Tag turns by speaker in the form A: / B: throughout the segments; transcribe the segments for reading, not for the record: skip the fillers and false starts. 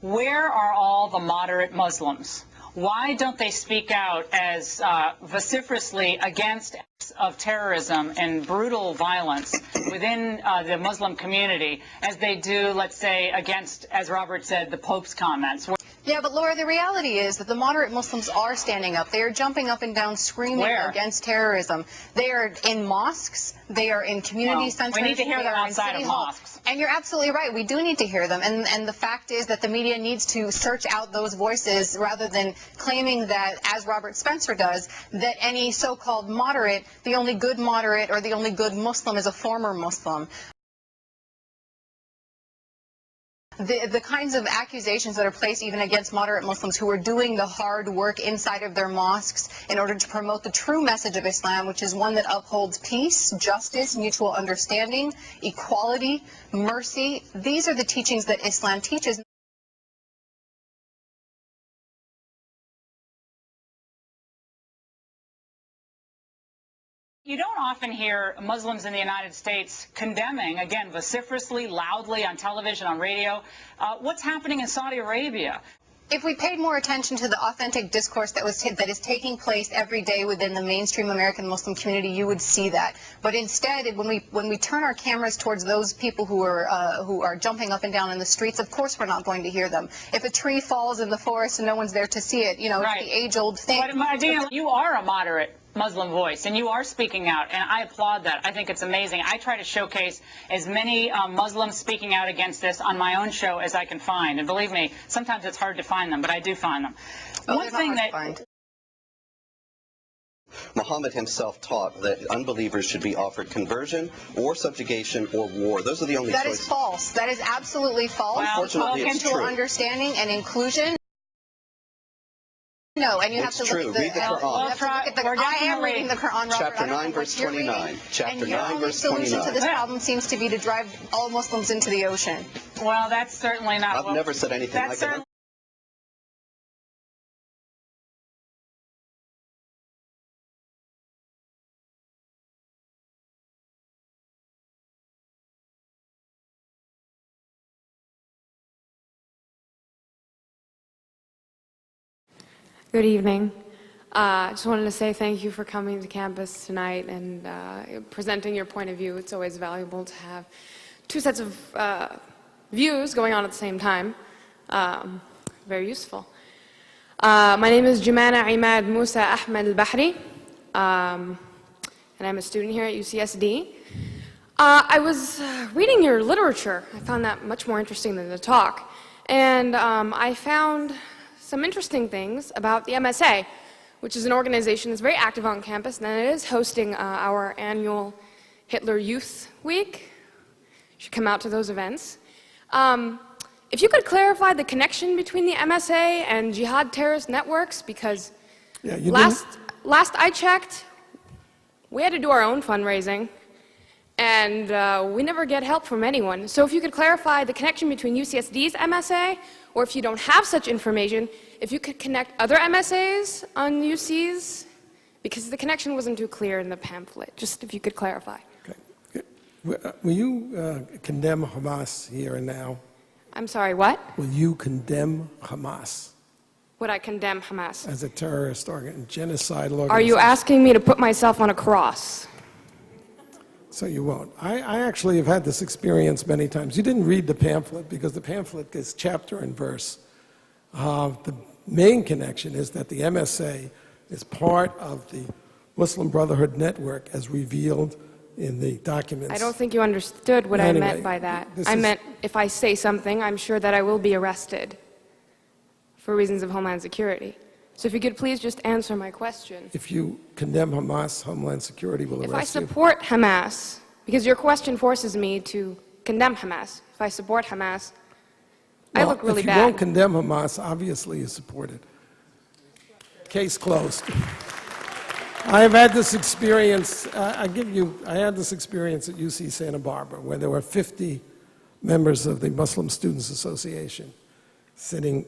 A: Where are all the moderate Muslims? Why don't they speak out as vociferously against acts of terrorism and brutal violence within the Muslim community as they do, let's say, against, as Robert said, the Pope's comments?
B: Yeah, but Laura, the reality is that the moderate Muslims are standing up. They are jumping up and down screaming against terrorism. They are in mosques. They are in community centers.
A: We need to hear them outside of mosques.
B: And you're absolutely right. We do need to hear them. And the fact is that the media needs to search out those voices rather than claiming that, as Robert Spencer does, that any so-called moderate, the only good moderate or the only good Muslim is a former Muslim. The kinds of accusations that are placed even against moderate Muslims who are doing the hard work inside of their mosques in order to promote the true message of Islam, which is one that upholds peace, justice, mutual understanding, equality, mercy. These are the teachings that Islam teaches.
A: You don't often hear Muslims in the United States condemning, again, vociferously, loudly on television, on radio, what's happening in Saudi Arabia.
B: If we paid more attention to the authentic discourse that is taking place every day within the mainstream American Muslim community, you would see that. But instead, when we turn our cameras towards those people who are jumping up and down in the streets, of course we're not going to hear them. If a tree falls in the forest and no one's there to see it, you know,
A: right.
B: It's the age-old thing.
A: But Edina, you are a moderate Muslim voice, and you are speaking out, and I applaud that. I think it's amazing. I try to showcase as many Muslims speaking out against this on my own show as I can find, and believe me, sometimes it's hard to find them, but I do find them.
B: One thing that
C: Muhammad himself taught that unbelievers should be offered conversion or subjugation or war. Those are the only choices.
B: That is false. That is absolutely false.
A: Well,
C: unfortunately, it's true.
B: Understanding and inclusion. No, and you have to look at the Quran. I am reading the Quran, Robert.
C: Chapter 9, verse 29. Chapter 9, verse 29. The
B: solution to this problem seems to be to drive all Muslims into the ocean.
A: Well, that's certainly not.
C: I've never said anything like that.
D: Good evening. I just wanted to say thank you for coming to campus tonight and presenting your point of view. It's always valuable to have two sets of views going on at the same time. Very useful. My name is Jumana Imad Musa Ahmed al-Bahri, and I'm a student here at UCSD. I was reading your literature. I found that much more interesting than the talk. And I found some interesting things about the MSA, which is an organization that's very active on campus, and it is hosting our annual Hitler Youth Week. You should come out to those events. If you could clarify the connection between the MSA and jihad terrorist networks, because last I checked, we had to do our own fundraising, and we never get help from anyone. So if you could clarify the connection between UCSD's MSA, or if you don't have such information, if you could connect other MSAs on UCs, because the connection wasn't too clear in the pamphlet. Just if you could clarify.
E: Okay. Will you condemn Hamas here and now?
D: I'm sorry, what?
E: Will you condemn Hamas?
D: Would I condemn Hamas?
E: As a terrorist genocidal organization?
D: Are you asking me to put myself on a cross?
E: So you won't. I actually have had this experience many times. You didn't read the pamphlet because the pamphlet is chapter and verse. The main connection is that the MSA is part of the Muslim Brotherhood Network as revealed in the documents.
D: I don't think you understood what I meant by that. I meant if I say something, I'm sure that I will be arrested for reasons of Homeland Security. So if you could please just answer my question.
E: If you condemn Hamas, Homeland Security will arrest you.
D: If I support Hamas, because your question forces me to condemn Hamas. If I support Hamas, I look really bad.
E: If you won't condemn Hamas, obviously you support it. Case closed. I have had this experience, I had this experience at UC Santa Barbara where there were 50 members of the Muslim Students Association sitting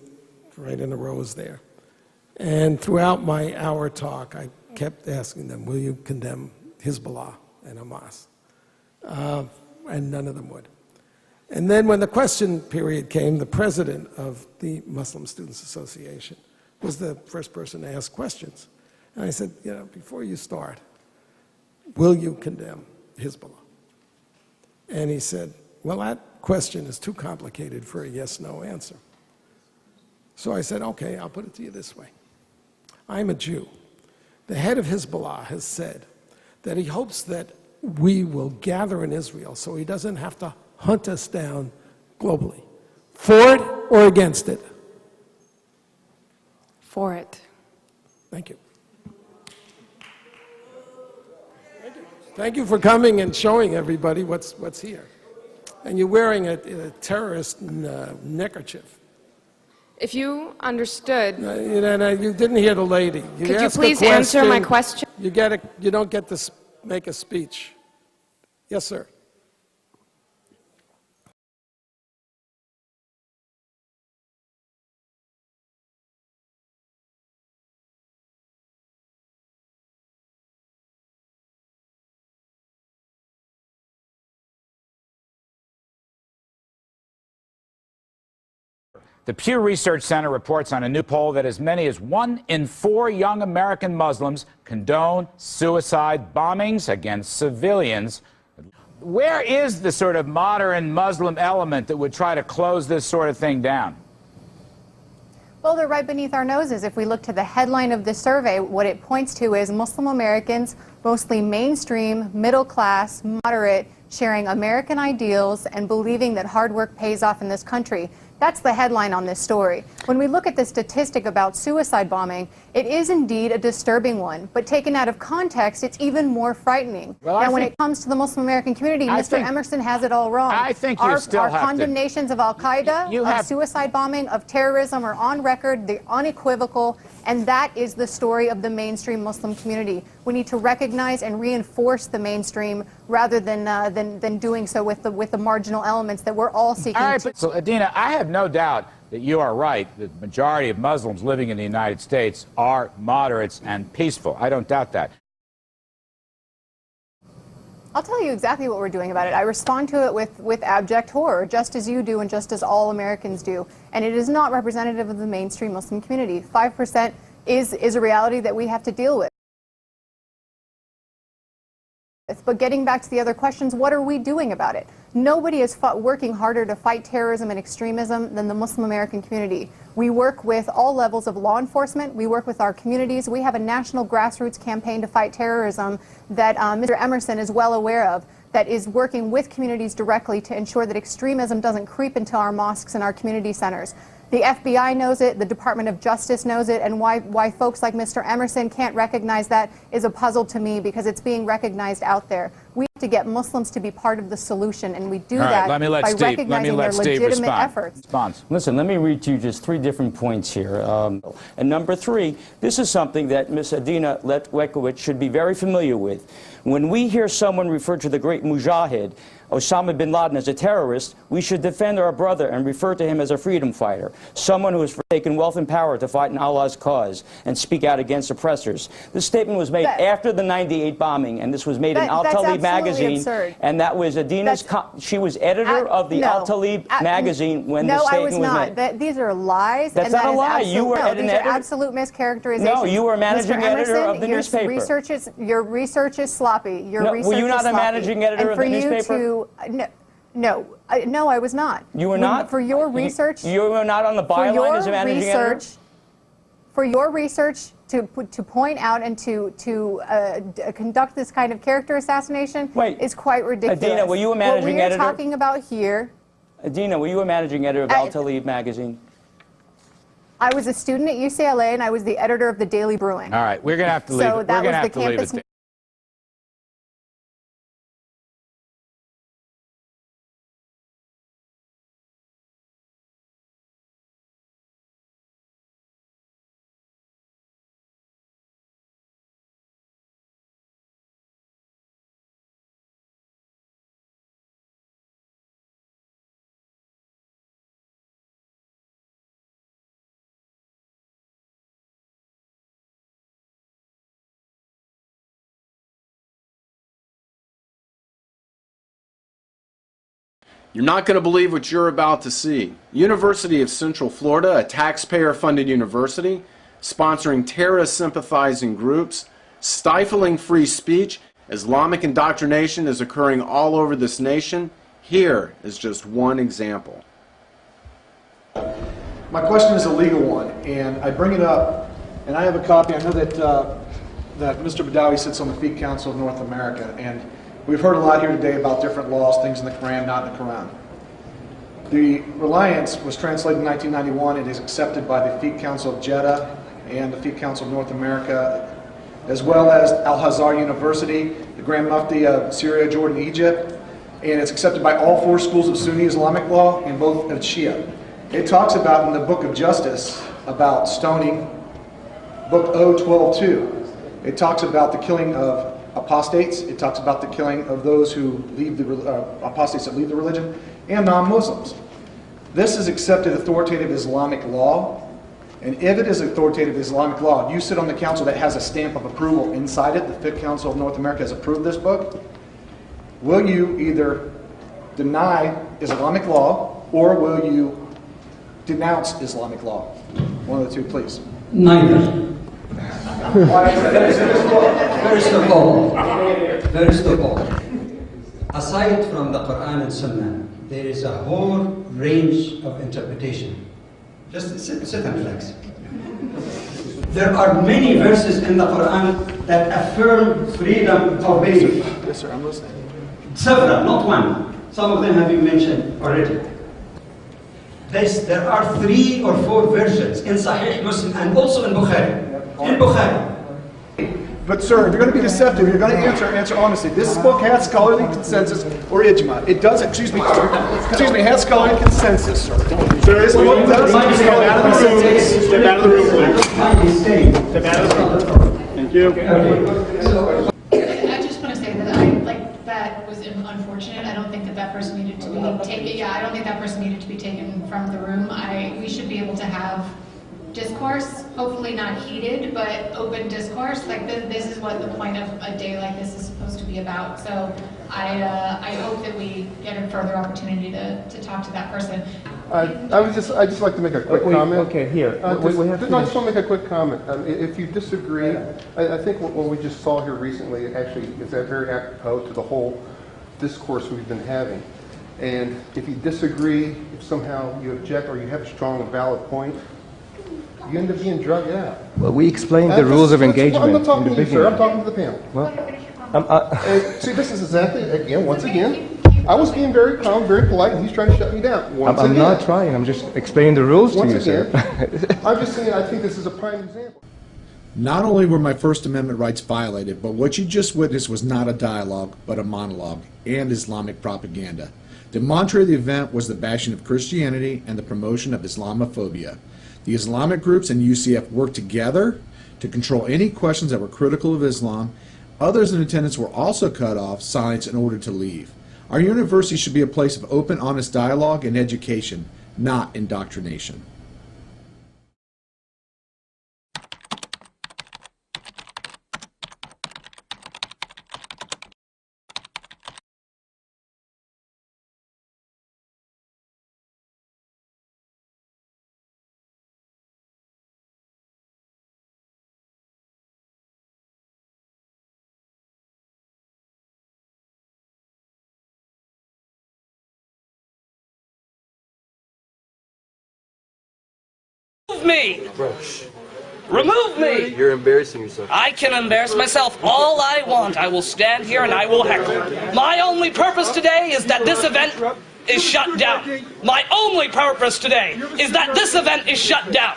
E: right in the rows there. And throughout my hour talk, I kept asking them, will you condemn Hezbollah and Hamas? And none of them would. And then when the question period came, the president of the Muslim Students Association was the first person to ask questions. And I said, before you start, will you condemn Hezbollah? And he said, well, that question is too complicated for a yes-no answer. So I said, okay, I'll put it to you this way. I'm a Jew. The head of Hezbollah has said that he hopes that we will gather in Israel so he doesn't have to hunt us down globally. For it or against it?
D: For it.
E: Thank you. Thank you for coming and showing everybody what's here. And you're wearing a terrorist neckerchief.
D: If you understood,
E: You didn't hear the lady.
D: could you please answer my question?
E: You don't get to make a speech. Yes, sir.
F: The Pew Research Center reports on a new poll that as many as 1 in 4 young American Muslims condone suicide bombings against civilians. Where is the sort of modern Muslim element that would try to close this sort of thing down?
B: Well, they're right beneath our noses. If we look to the headline of this survey, what it points to is Muslim Americans, mostly mainstream, middle class, moderate, sharing American ideals and believing that hard work pays off in this country. That's the headline on this story. When we look at the statistic about suicide bombing, it is indeed a disturbing one, but taken out of context, it's even more frightening.
F: Well,
B: now, when it comes to the Muslim American community, Mr. Emerson has it all wrong.
F: I think you still
B: our
F: have to-
B: condemnations of Al-Qaeda, of suicide bombing, of terrorism are on record, they're unequivocal, and that is the story of the mainstream Muslim community. We need to recognize and reinforce the mainstream rather than doing so with the marginal elements that we're all seeking
F: All right,
B: to.
F: so Edina, I have no doubt that you are right. The majority of Muslims living in the United States are moderates and peaceful. I don't doubt that.
B: I'll tell you exactly what we're doing about it. I respond to it with abject horror, just as you do and just as all Americans do. And it is not representative of the mainstream Muslim community. 5% is a reality that we have to deal with. But getting back to the other questions, what are we doing about it? Nobody is working harder to fight terrorism and extremism than the Muslim American community. We work with all levels of law enforcement. We work with our communities. We have a national grassroots campaign to fight terrorism that Mr. Emerson is well aware of, that is working with communities directly to ensure that extremism doesn't creep into our mosques and our community centers. The FBI knows it, the Department of Justice knows it, and why folks like Mr. Emerson can't recognize that is a puzzle to me, because it's being recognized out there. We have to get Muslims to be part of the solution, and we do that by recognizing their legitimate efforts.
G: Listen, let me read to you just 3 different points here. And number 3, this is something that Ms. Edina Lekovic should be very familiar with. When we hear someone refer to the great Mujahid, Osama bin Laden, as a terrorist, we should defend our brother and refer to him as a freedom fighter, someone who has forsaken wealth and power to fight in Allah's cause and speak out against oppressors. This statement was made after the '98 bombing, and this was made in Al Talib magazine.
B: Absurd.
G: And that was Edina's, she was editor of the Al Talib magazine when the statement was made.
B: No, I was not. These are lies.
G: That's not a lie. You were
B: these are absolute mischaracterizations.
G: No, you were managing editor of the newspaper.
B: Your research is sloppy. Your research
G: were you not
B: is
G: a
B: sloppy.
G: managing editor of the newspaper?
B: No, I was not.
G: You were not?
B: For your research?
G: You were not on the byline as a managing editor?
B: For your research to point out and to conduct this kind of character assassination is quite ridiculous.
G: Edina, were you a managing editor?
B: What we are talking about here...
G: Edina, were you a managing editor of Al Talib magazine?
B: I was a student at UCLA, and I was the editor of the Daily Bruin.
F: All right, we're going to have to leave it. We're going to have to leave it there.
H: You're not going to believe what you're about to see. University of Central Florida, a taxpayer-funded university, sponsoring terrorist-sympathizing groups, stifling free speech. Islamic indoctrination is occurring all over this nation. Here is just one example.
I: My question is a legal one, and I bring it up, and I have a copy. I know that that Mr. Badawi sits on the Fiqh Council of North America, and we've heard a lot here today about different laws, things in the Quran, not in the Quran. The Reliance was translated in 1991. It is accepted by the Fiqh Council of Jeddah and the Fiqh Council of North America, as well as Al-Azhar University, the Grand Mufti of Syria, Jordan, Egypt, and it's accepted by all 4 schools of Sunni Islamic law and both of Shia. It talks about in the Book of Justice about stoning, Book O12:2. It talks about the killing of apostates. It talks about the killing of those who leave the apostates that leave the religion and non-Muslims. This is accepted authoritative Islamic law, and if it is authoritative Islamic law, you sit on the council that has a stamp of approval inside it. The Fiqh Council of North America has approved this book. Will you either deny Islamic law or will you denounce Islamic law? One of the two, please.
J: Neither. First of all, aside from the Quran and Sunnah, there is a whole range of interpretation. Just sit and relax. There are many verses in the Quran that affirm freedom of belief.
I: Yes, sir, I'm listening.
J: Several, not one. Some of them have been mentioned already. There are 3 or 4 versions in Sahih Muslim and also in Bukhari. In Bukhari.
I: But sir, if you're going to be deceptive, you're going to answer honestly. This book has scholarly consensus or ijma. It does, excuse me, has scholarly consensus, sir. This book does step out of the room. Step out of the room, please. Step out of the room. Thank you.
K: I just want to say that that was unfortunate. I don't think that person needed to be taken. Yeah, I don't think that person needed to be taken from the room. We should be able to have discourse, hopefully not heated, but open discourse. Like this is what the point of a day like this is supposed to be about. So I hope that we get a further opportunity to talk to that person.
L: I just like to make a quick comment.
M: Okay, here.
L: I just want to make a quick comment. If you disagree, I think what we just saw here recently actually is very apropos to the whole discourse we've been having. And if you disagree, if somehow you object or you have a strong and valid point, you end up being drugged out.
M: Well, we explained the rules of engagement.
L: I'm not talking to you, sir. I'm talking to the panel.
M: Well,
L: see, this is exactly, once again, I was being very calm, very polite, and he's trying to shut me down.
M: I'm not trying. I'm just explaining the rules to you, sir.
L: I'm just saying I think this is a prime example.
N: Not only were my First Amendment rights violated, but what you just witnessed was not a dialogue, but a monologue and Islamic propaganda. The mantra of the event was the bashing of Christianity and the promotion of Islamophobia. The Islamic groups and UCF worked together to control any questions that were critical of Islam. Others in attendance were also cut off, silenced, in order to leave. Our university should be a place of open, honest dialogue and education, not indoctrination.
O: Me. Remove me!
P: You're embarrassing yourself.
O: I can embarrass myself all I want. I will stand here and I will heckle. My only purpose today is that this event is shut down. My only purpose today is that this event is shut down.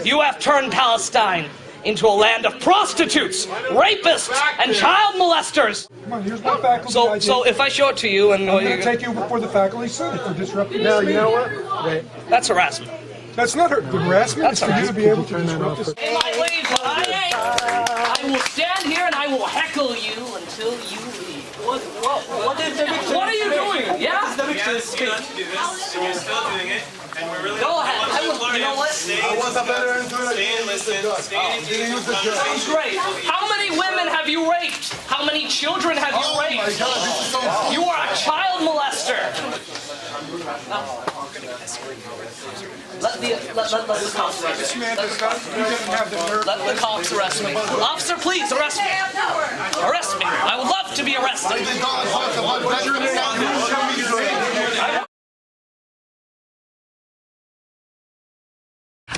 O: You have turned Palestine into a land of prostitutes, rapists, and child molesters.
Q: Come on, here's my faculty ID.
O: So if I show it to you and...
Q: I'm going to take you before the faculty senate for disrupting the
O: you know what?
Q: Wait.
O: That's harassment.
Q: That's not the harassment. It's for you to be able to disrupt this.
O: They might leave, but I will stand here and I will heckle you until you leave. What are you doing? Yeah?
R: Yes, you have to do this, and you're still doing it. And we're really
O: go ahead. You know what?
R: I want a better stay and listen. Stay and
O: sounds great. How many women have you raped? How many children have you raped?
R: My God, this is so cool.
O: You are a child molester. Let the cops arrest me. Let the cops arrest me. Officer, please arrest me. Arrest me. I would love to be arrested.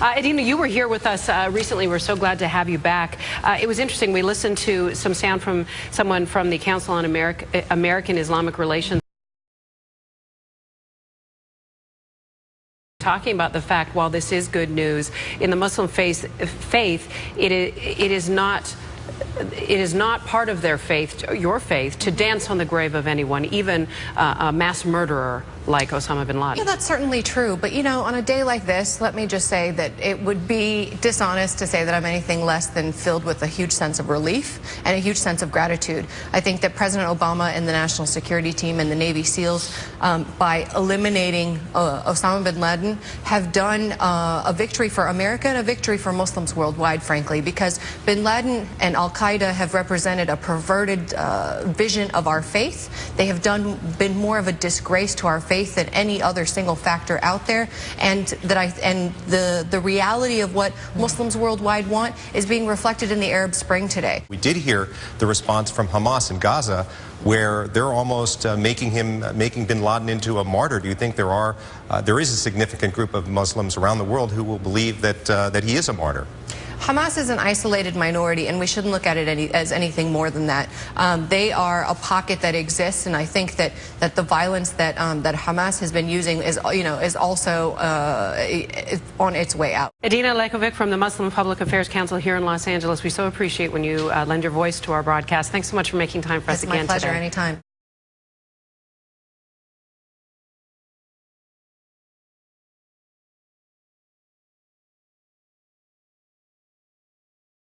P: Edina, you were here with us recently. We're so glad to have you back. It was interesting. We listened to some sound from someone from the Council on American Islamic Relations talking about the fact, while this is good news, in the Muslim faith, it is not part of their faith, your faith, to dance on the grave of anyone, even a mass murderer like Osama bin Laden.
B: Yeah, that's certainly true. But, you know, on a day like this, let me just say that it would be dishonest to say that I'm anything less than filled with a huge sense of relief and a huge sense of gratitude. I think that President Obama and the National Security Team and the Navy SEALs, by eliminating Osama bin Laden, have done a victory for America and a victory for Muslims worldwide, frankly, because bin Laden and Al-Qaeda have represented a perverted vision of our faith. They have been more of a disgrace to our faith than any other single factor out there, and the reality of what Muslims worldwide want is being reflected in the Arab Spring today.
S: We did hear the response from Hamas in Gaza, where they're almost making bin Laden into a martyr. Do you think there is a significant group of Muslims around the world who will believe that he is a martyr?
B: Hamas is an isolated minority, and we shouldn't look at it as anything more than that. They are a pocket that exists, and I think that the violence that Hamas has been using is also on its way out.
P: Edina Lekovic from the Muslim Public Affairs Council here in Los Angeles. We so appreciate when you lend your voice to our broadcast. Thanks so much for making time for us again today.
B: It's my pleasure, anytime.